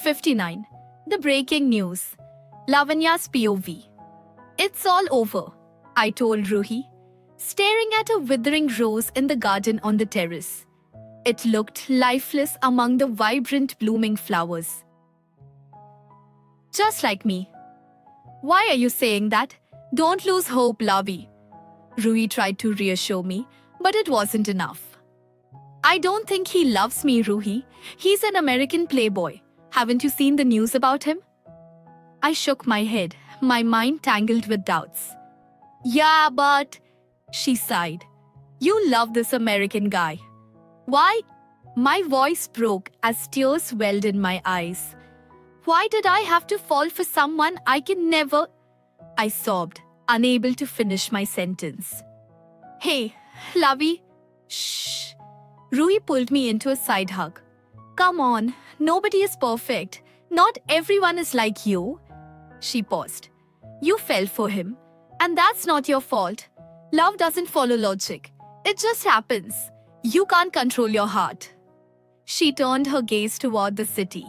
59. The breaking news. Lavanya's POV. It's all over, I told Ruhi, staring at a withering rose in the garden on the terrace. It looked lifeless among the vibrant blooming flowers. Just like me. Why are you saying that? Don't lose hope, Lavi. Ruhi tried to reassure me, but it wasn't enough. I don't think he loves me, Ruhi. He's an American playboy. Haven't you seen the news about him? I shook my head, my mind tangled with doubts. Yeah, but... She sighed. You love this American guy. Why? My voice broke as tears welled in my eyes. Why did I have to fall for someone I can never... I sobbed, unable to finish my sentence. Hey, Lavi. Shh. Ruhi pulled me into a side hug. Come on, nobody is perfect. Not everyone is like you. She paused. You fell for him. And that's not your fault. Love doesn't follow logic. It just happens. You can't control your heart. She turned her gaze toward the city.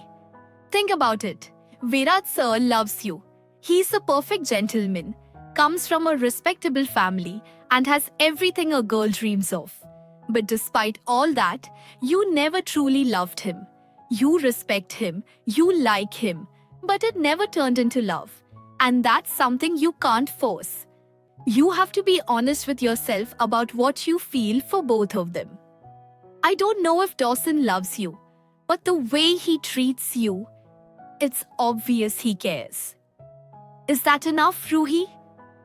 Think about it. Virat sir loves you. He's a perfect gentleman, comes from a respectable family, and has everything a girl dreams of. But despite all that, you never truly loved him. You respect him, you like him, but it never turned into love. And that's something you can't force. You have to be honest with yourself about what you feel for both of them. I don't know if Dawson loves you, but the way he treats you, it's obvious he cares. Is that enough, Ruhi?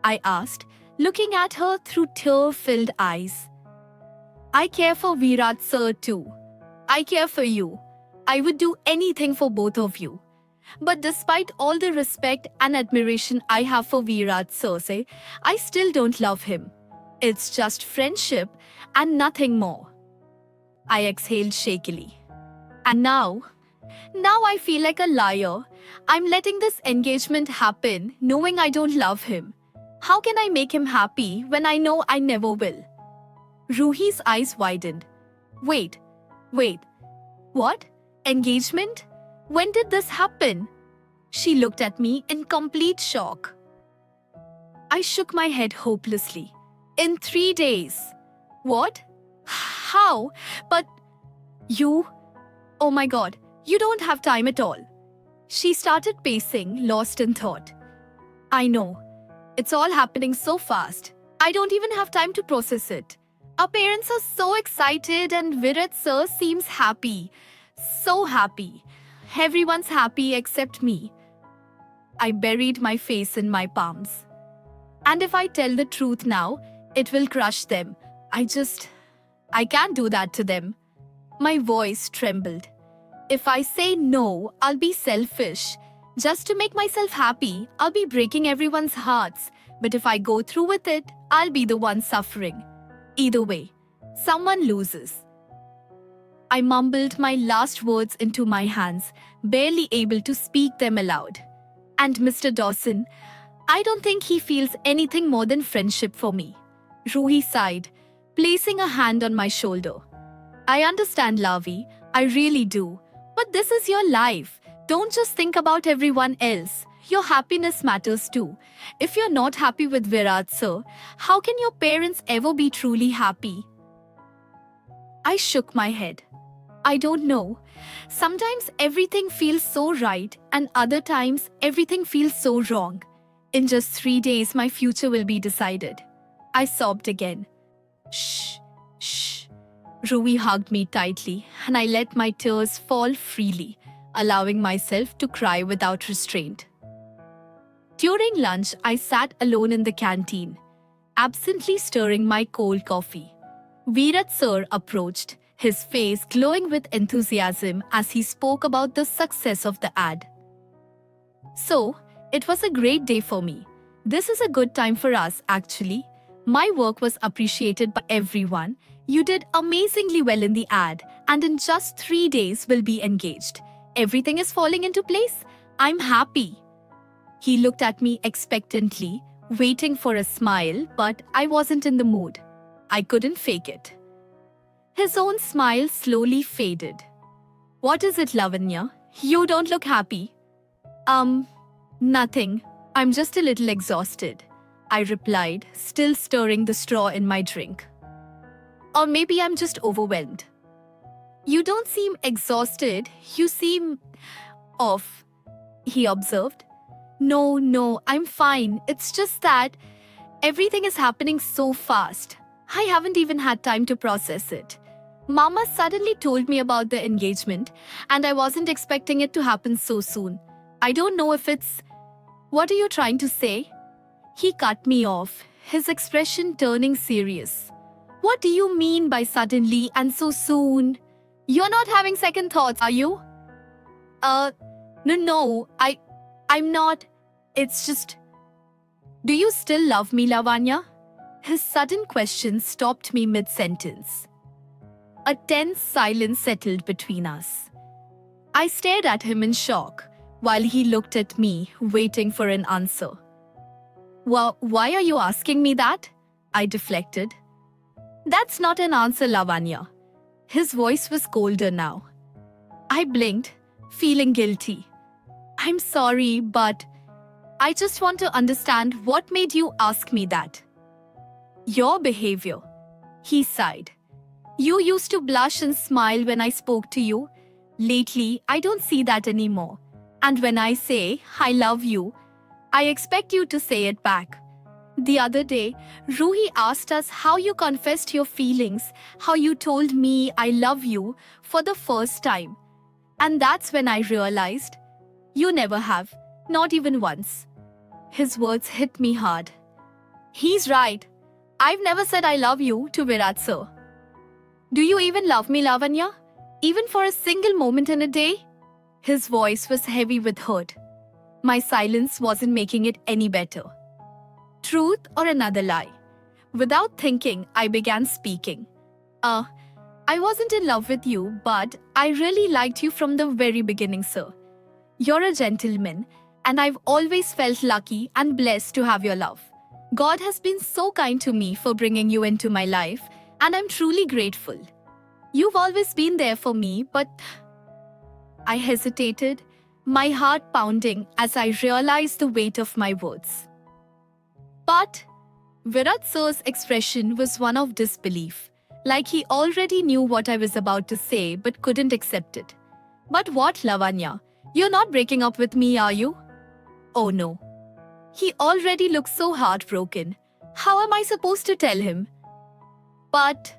I asked, looking at her through tear-filled eyes. I care for Virat sir too. I care for you. I would do anything for both of you. But despite all the respect and admiration I have for Virat sir, I still don't love him. It's just friendship and nothing more. I exhaled shakily. And now I feel like a liar. I'm letting this engagement happen knowing I don't love him. How can I make him happy when I know I never will? Ruhi's eyes widened. Wait. What? Engagement? When did this happen? She looked at me in complete shock. I shook my head hopelessly. In 3 days. What? How? But you... Oh my God, you don't have time at all. She started pacing, lost in thought. I know. It's all happening so fast. I don't even have time to process it. Our parents are so excited and Virat sir seems happy. So happy. Everyone's happy except me. I buried my face in my palms. And if I tell the truth now, it will crush them. I can't do that to them. My voice trembled. If I say no, I'll be selfish. Just to make myself happy, I'll be breaking everyone's hearts. But if I go through with it, I'll be the one suffering. Either way, someone loses. I mumbled my last words into my hands, barely able to speak them aloud. And Mr. Dawson, I don't think he feels anything more than friendship for me. Ruhi sighed, placing a hand on my shoulder. I understand, Lavi, I really do. But this is your life. Don't just think about everyone else. Your happiness matters too. If you're not happy with Virat sir, how can your parents ever be truly happy? I shook my head. I don't know. Sometimes everything feels so right and other times everything feels so wrong. In just 3 days my future will be decided. I sobbed again. Shh. Ruhi hugged me tightly and I let my tears fall freely, allowing myself to cry without restraint. During lunch, I sat alone in the canteen, absently stirring my cold coffee. Virat sir approached, his face glowing with enthusiasm as he spoke about the success of the ad. So, it was a great day for me. This is a good time for us, actually. My work was appreciated by everyone. You did amazingly well in the ad, and in just 3 days we'll be engaged. Everything is falling into place. I'm happy. He looked at me expectantly, waiting for a smile, but I wasn't in the mood. I couldn't fake it. His own smile slowly faded. What is it, Lavanya? You don't look happy. Nothing. I'm just a little exhausted, I replied, still stirring the straw in my drink. Or maybe I'm just overwhelmed. You don't seem exhausted. You seem off, he observed. No, I'm fine. It's just that everything is happening so fast. I haven't even had time to process it. Mama suddenly told me about the engagement, and I wasn't expecting it to happen so soon. I don't know if it's. What are you trying to say? He cut me off, his expression turning serious. What do you mean by suddenly and so soon? You're not having second thoughts, are you? No, I'm not. It's just. Do you still love me, Lavanya? His sudden question stopped me mid-sentence. A tense silence settled between us. I stared at him in shock, while he looked at me, waiting for an answer. Well, why are you asking me that? I deflected. That's not an answer, Lavanya. His voice was colder now. I blinked, feeling guilty. I'm sorry, but I just want to understand what made you ask me that. Your behavior, he sighed. You used to blush and smile when I spoke to you. Lately, I don't see that anymore. And when I say, I love you, I expect you to say it back. The other day, Ruhi asked us how you confessed your feelings, how you told me I love you for the first time. And that's when I realized, you never have, not even once. His words hit me hard. He's right. I've never said I love you to Virat sir. Do you even love me, Lavanya? Even for a single moment in a day? His voice was heavy with hurt. My silence wasn't making it any better. Truth or another lie? Without thinking, I began speaking. I wasn't in love with you, but I really liked you from the very beginning, sir. You're a gentleman, and I've always felt lucky and blessed to have your love. God has been so kind to me for bringing you into my life, and I'm truly grateful. You've always been there for me, but I hesitated, my heart pounding as I realized the weight of my words. But Virat sir's expression was one of disbelief, like he already knew what I was about to say but couldn't accept it. But what, Lavanya? You're not breaking up with me, are you? Oh no. He already looked so heartbroken. How am I supposed to tell him? But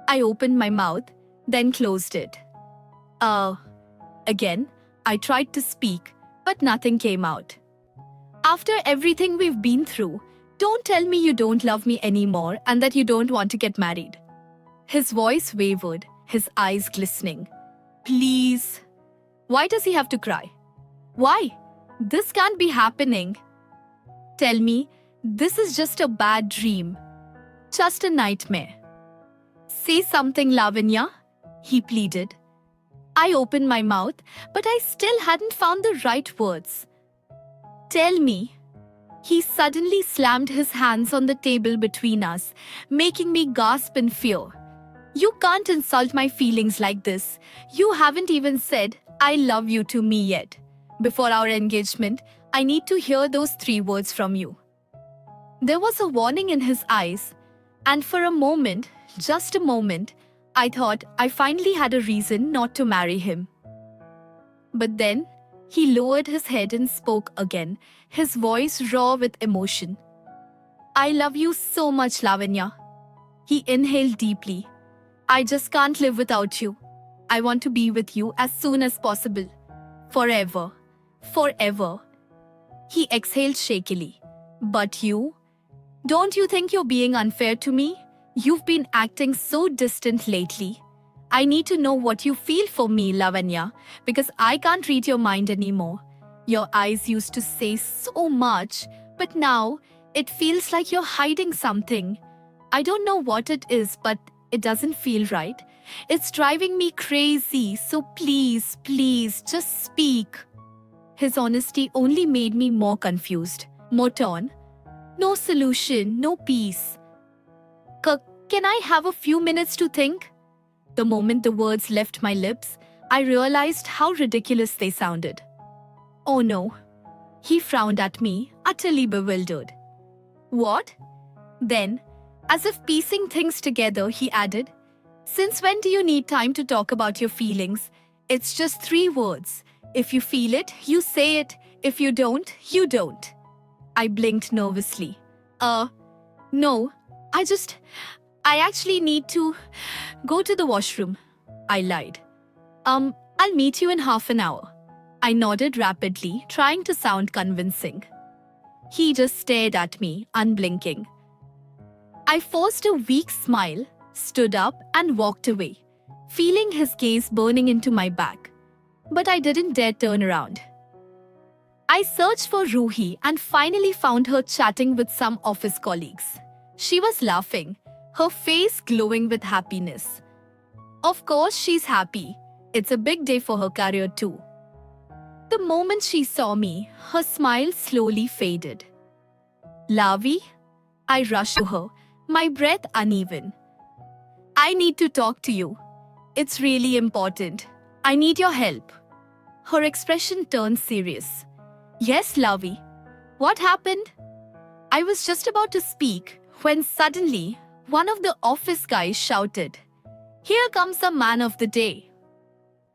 I opened my mouth, then closed it. Again, I tried to speak, but nothing came out. After everything we've been through, don't tell me you don't love me anymore and that you don't want to get married. His voice wavered, his eyes glistening. Please. Why does he have to cry? Why? This can't be happening. Tell me, this is just a bad dream. Just a nightmare. Say something, Lavanya, he pleaded. I opened my mouth, but I still hadn't found the right words. Tell me. He suddenly slammed his hands on the table between us, making me gasp in fear. You can't insult my feelings like this. You haven't even said, I love you to me yet. Before our engagement, I need to hear those 3 words from you. There was a warning in his eyes, and for a moment, just a moment, I thought I finally had a reason not to marry him. But then, he lowered his head and spoke again, his voice raw with emotion. I love you so much, Lavanya. He inhaled deeply. I just can't live without you. I want to be with you as soon as possible. Forever. Forever. He exhaled shakily. But you? Don't you think you're being unfair to me? You've been acting so distant lately. I need to know what you feel for me, Lavanya, because I can't read your mind anymore. Your eyes used to say so much, but now it feels like you're hiding something. I don't know what it is, but it doesn't feel right. It's driving me crazy, so please, just speak. His honesty only made me more confused, more torn. No solution, no peace. Can I have a few minutes to think? The moment the words left my lips, I realized how ridiculous they sounded. Oh no. He frowned at me, utterly bewildered. What? Then, as if piecing things together, he added, Since when do you need time to talk about your feelings? It's just 3 words. If you feel it, you say it. If you don't, you don't. I blinked nervously. No, I actually need to go to the washroom. I lied. I'll meet you in half an hour. I nodded rapidly, trying to sound convincing. He just stared at me, unblinking. I forced a weak smile, stood up, and walked away, feeling his gaze burning into my back. But I didn't dare turn around. I searched for Ruhi and finally found her chatting with some office colleagues. She was laughing, her face glowing with happiness. Of course, she's happy. It's a big day for her career, too. The moment she saw me, her smile slowly faded. Lavi? I rushed to her, my breath uneven. I need to talk to you. It's really important. I need your help. Her expression turned serious. Yes, Lavi. What happened? I was just about to speak when suddenly one of the office guys shouted, Here comes the man of the day.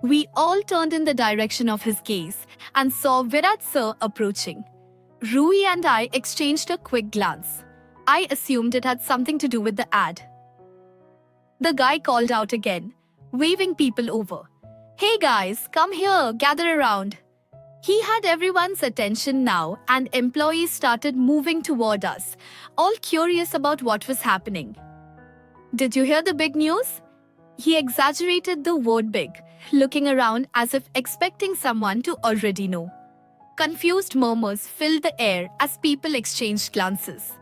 We all turned in the direction of his gaze and saw Virat sir approaching. Rui and I exchanged a quick glance. I assumed it had something to do with the ad. The guy called out again, waving people over. Hey guys, come here, gather around. He had everyone's attention now, and employees started moving toward us, all curious about what was happening. Did you hear the big news? He exaggerated the word big, looking around as if expecting someone to already know. Confused murmurs filled the air as people exchanged glances.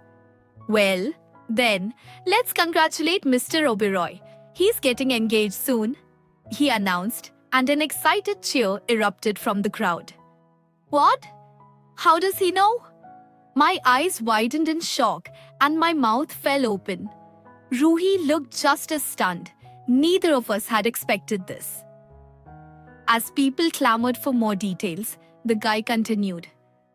Well, then, let's congratulate Mr. Oberoi. He's getting engaged soon, he announced, and an excited cheer erupted from the crowd. What? How does he know? My eyes widened in shock and my mouth fell open. Ruhi looked just as stunned. Neither of us had expected this. As people clamored for more details, the guy continued.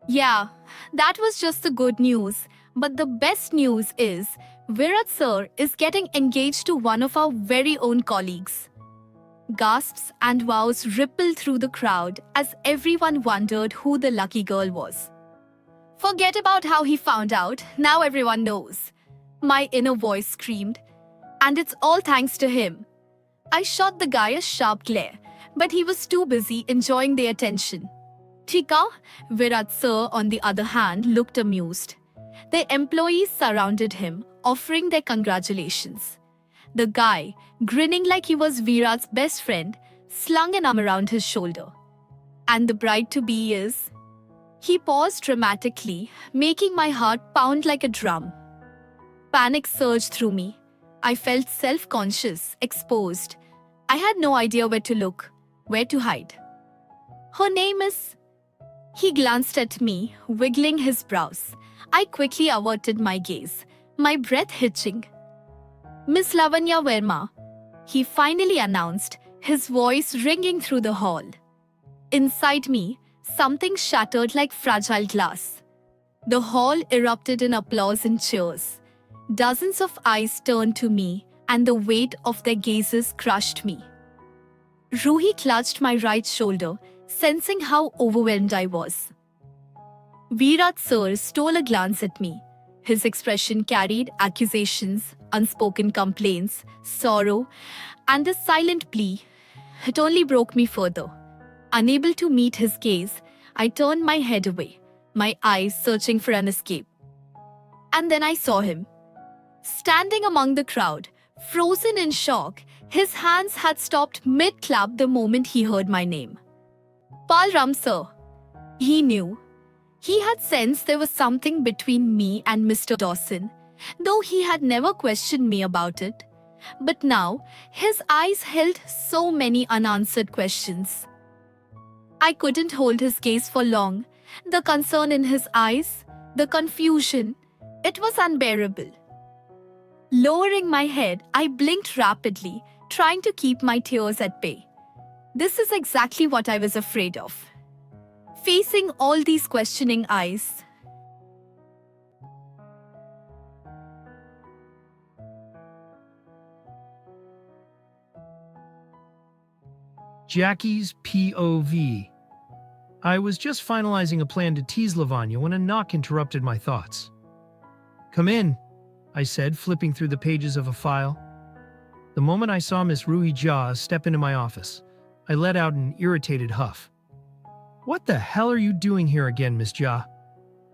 Yeah, that was just the good news. But the best news is, Virat sir is getting engaged to one of our very own colleagues. Gasps and wows rippled through the crowd as everyone wondered who the lucky girl was. Forget about how he found out, now everyone knows. My inner voice screamed. And it's all thanks to him. I shot the guy a sharp glare, but he was too busy enjoying the attention. Tika, Virat sir on the other hand looked amused. The employees surrounded him, offering their congratulations. The guy, grinning like he was Virat's best friend, slung an arm around his shoulder. And the bride-to-be is... He paused dramatically, making my heart pound like a drum. Panic surged through me. I felt self-conscious, exposed. I had no idea where to look, where to hide. Her name is... He glanced at me, wiggling his brows. I quickly averted my gaze, my breath hitching. Miss Lavanya Verma, he finally announced, his voice ringing through the hall. Inside me, something shattered like fragile glass. The hall erupted in applause and cheers. Dozens of eyes turned to me, and the weight of their gazes crushed me. Ruhi clutched my right shoulder, sensing how overwhelmed I was. Virat sir stole a glance at me. His expression carried accusations, unspoken complaints, sorrow, and a silent plea. It only broke me further. Unable to meet his gaze, I turned my head away, my eyes searching for an escape. And then I saw him. Standing among the crowd, frozen in shock, his hands had stopped mid-clap the moment he heard my name. Balram sir. He knew. He had sensed there was something between me and Mr. Dawson, though he had never questioned me about it. But now, his eyes held so many unanswered questions. I couldn't hold his gaze for long. The concern in his eyes, the confusion, it was unbearable. Lowering my head, I blinked rapidly, trying to keep my tears at bay. This is exactly what I was afraid of. Facing all these questioning eyes. Jackie's POV. I was just finalizing a plan to tease Lavanya when a knock interrupted my thoughts. "Come in," I said, flipping through the pages of a file. The moment I saw Miss Ruhi Jha step into my office, I let out an irritated huff. "What the hell are you doing here again, Miss Jha?"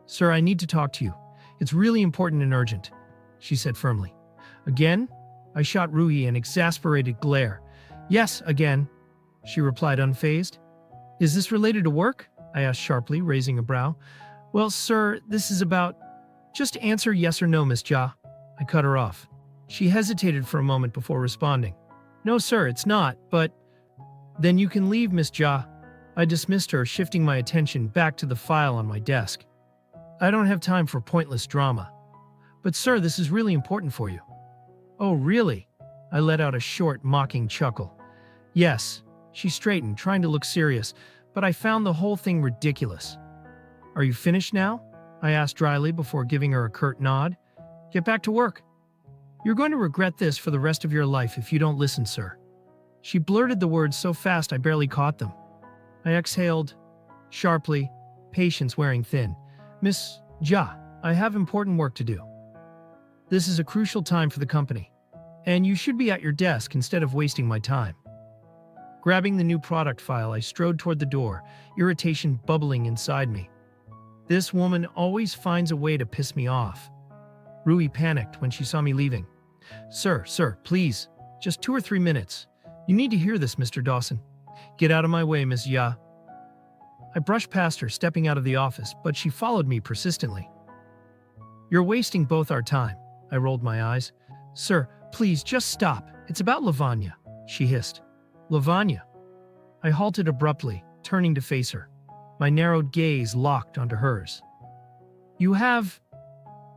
"Sir, I need to talk to you. It's really important and urgent," she said firmly. "Again?" I shot Ruhi an exasperated glare. "Yes, again," she replied unfazed. "Is this related to work?" I asked sharply, raising a brow. "Well, sir, this is about—" "Just answer yes or no, Miss Jha." I cut her off. She hesitated for a moment before responding. "No, sir, it's not, but—" "Then you can leave, Miss Jha." I dismissed her, shifting my attention back to the file on my desk. "I don't have time for pointless drama." "But sir, this is really important for you." "Oh, really?" I let out a short, mocking chuckle. "Yes." She straightened, trying to look serious, but I found the whole thing ridiculous. "Are you finished now?" I asked dryly before giving her a curt nod. "Get back to work. You're going to regret this for the rest of your life if you don't listen, sir." She blurted the words so fast I barely caught them. I exhaled, sharply, patience wearing thin. "Miss Jha, I have important work to do. This is a crucial time for the company, and you should be at your desk instead of wasting my time." Grabbing the new product file, I strode toward the door, irritation bubbling inside me. This woman always finds a way to piss me off. Ruhi panicked when she saw me leaving. Sir, please, just 2 or 3 minutes. You need to hear this, Mr. Dawson." "Get out of my way, Ms. Jha." I brushed past her, stepping out of the office, but she followed me persistently. "You're wasting both our time." I rolled my eyes. "Sir, please, just stop. It's about Lavanya," she hissed. "Lavanya?" I halted abruptly, turning to face her. My narrowed gaze locked onto hers. "You have—"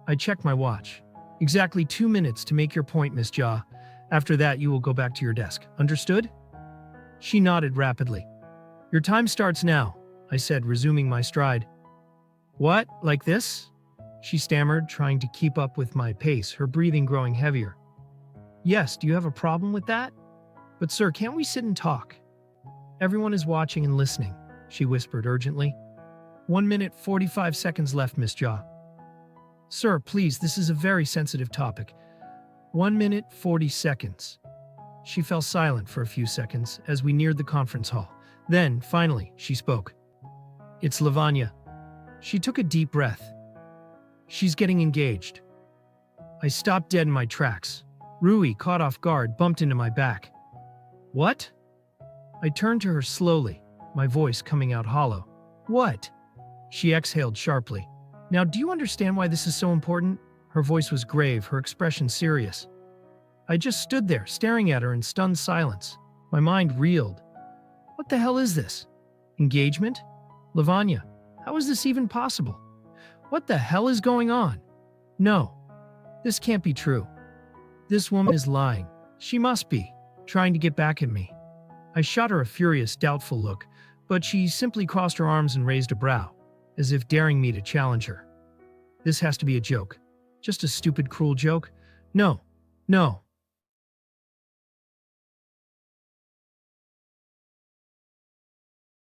I checked my watch. "Exactly 2 minutes to make your point, Miss Jha. After that, you will go back to your desk. Understood?" She nodded rapidly. "Your time starts now," I said, resuming my stride. "What? Like this?" she stammered, trying to keep up with my pace, her breathing growing heavier. "Yes, do you have a problem with that?" "But sir, can't we sit and talk?" "Everyone is watching and listening," she whispered urgently. 1 minute 45 seconds left, Miss Jha. "Sir, please, this is a very sensitive topic." 1 minute 40 seconds. She fell silent for a few seconds as we neared the conference hall. Then, finally, she spoke. "It's Lavanya." She took a deep breath. "She's getting engaged." I stopped dead in my tracks. Ruhi, caught off guard, bumped into my back. "What?" I turned to her slowly, my voice coming out hollow. "What?" She exhaled sharply. "Now, do you understand why this is so important?" Her voice was grave, her expression serious. I just stood there, staring at her in stunned silence. My mind reeled. What the hell is this? Engagement? Lavanya, how is this even possible? What the hell is going on? No, this can't be true. This woman is lying. She must be, trying to get back at me. I shot her a furious, doubtful look, but she simply crossed her arms and raised a brow, as if daring me to challenge her. This has to be a joke. Just a stupid, cruel joke? No,